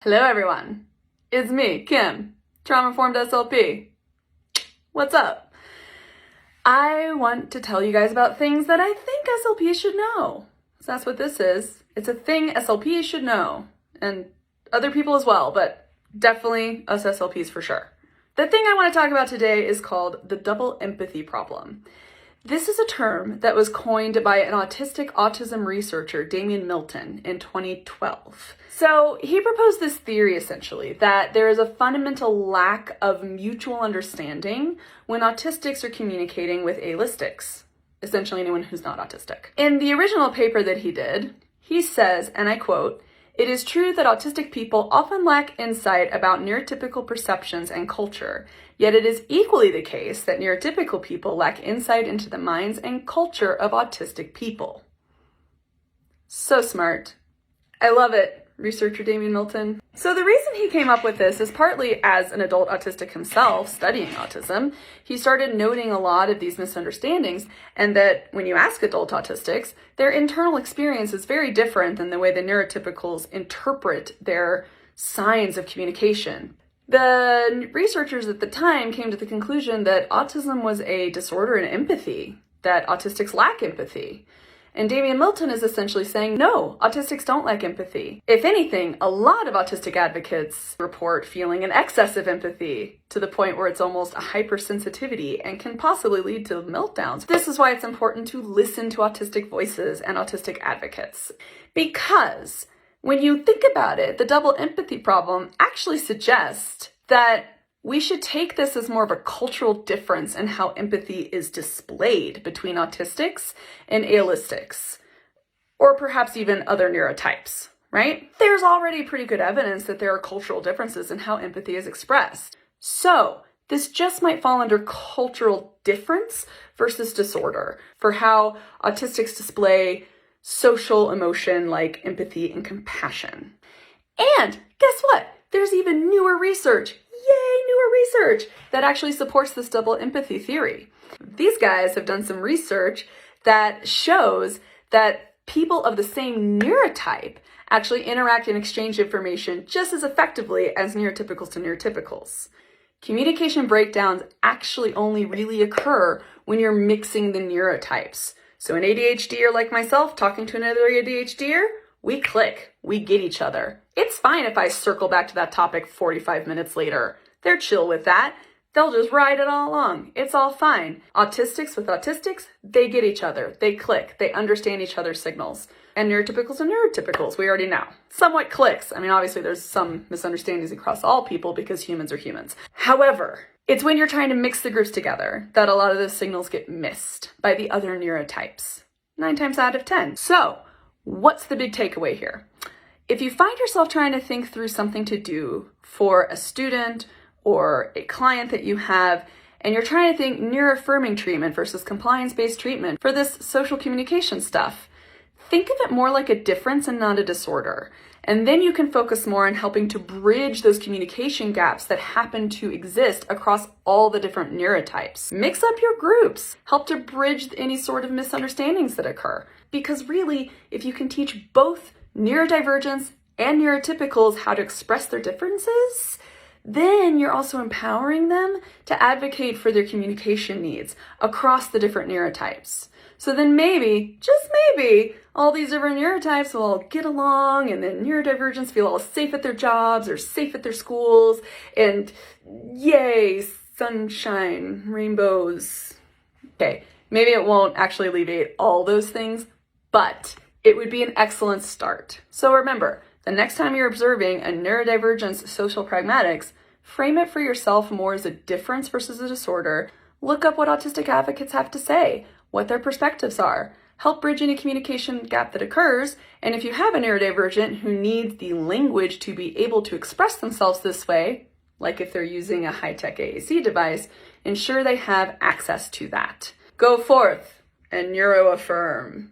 Hello everyone, it's me, Kim, trauma-informed SLP. What's up? I want to tell you guys about things that I think SLPs should know. So that's what this is. It's a thing SLPs should know, and other people as well, but definitely us SLPs for sure. The thing I want to talk about today is called the double empathy problem. This is a term that was coined by an autism researcher, Damian Milton, in 2012. So he proposed this theory essentially that there is a fundamental lack of mutual understanding when autistics are communicating with allistics, essentially anyone who's not autistic. In the original paper that he did, he says, and I quote, "It is true that autistic people often lack insight about neurotypical perceptions and culture, yet it is equally the case that neurotypical people lack insight into the minds and culture of autistic people." So smart. I love it, researcher Damian Milton. So the reason he came up with this is partly as an adult autistic himself studying autism. He started noting a lot of these misunderstandings, and that when you ask adult autistics, their internal experience is very different than the way the neurotypicals interpret their signs of communication. The researchers at the time came to the conclusion that autism was a disorder in empathy, that autistics lack empathy. And Damian Milton is essentially saying, no, autistics don't lack empathy. If anything, a lot of autistic advocates report feeling an excess of empathy to the point where it's almost a hypersensitivity and can possibly lead to meltdowns. This is why it's important to listen to autistic voices and autistic advocates. Because when you think about it, the double empathy problem actually suggests that we should take this as more of a cultural difference in how empathy is displayed between autistics and allistics, or perhaps even other neurotypes, right? There's already pretty good evidence that there are cultural differences in how empathy is expressed. So this just might fall under cultural difference versus disorder for how autistics display social emotion like empathy and compassion. And guess what? There's even newer research. Yay, newer research that actually supports this double empathy theory. These guys have done some research that shows that people of the same neurotype actually interact and exchange information just as effectively as neurotypicals to neurotypicals. Communication breakdowns actually only really occur when you're mixing the neurotypes. So an ADHDer like myself talking to another ADHDer, we click, we get each other. It's fine if I circle back to that topic 45 minutes later. They're chill with that. They'll just ride it all along. It's all fine. Autistics with autistics, they get each other. They click. They understand each other's signals. And neurotypicals and neurotypicals, we already know. Somewhat clicks. I mean, obviously there's some misunderstandings across all people because humans are humans. However, it's when you're trying to mix the groups together that a lot of those signals get missed by the other neurotypes. 9 times out of 10. So, what's the big takeaway here? If you find yourself trying to think through something to do for a student or a client that you have, and you're trying to think neuroaffirming treatment versus compliance-based treatment for this social communication stuff, think of it more like a difference and not a disorder. And then you can focus more on helping to bridge those communication gaps that happen to exist across all the different neurotypes. Mix up your groups. Help to bridge any sort of misunderstandings that occur. Because really, if you can teach both neurodivergence and neurotypicals how to express their differences, then you're also empowering them to advocate for their communication needs across the different neurotypes. So then maybe, just maybe, all these different neurotypes will all get along, and then neurodivergents feel all safe at their jobs or safe at their schools, and yay, sunshine, rainbows. Okay, maybe it won't actually alleviate all those things, but it would be an excellent start. So remember, the next time you're observing a neurodivergence social pragmatics, frame it for yourself more as a difference versus a disorder. Look up what autistic advocates have to say, what their perspectives are. Help bridge any communication gap that occurs. And if you have a neurodivergent who needs the language to be able to express themselves this way, like if they're using a high-tech AAC device, ensure they have access to that. Go forth and neuroaffirm.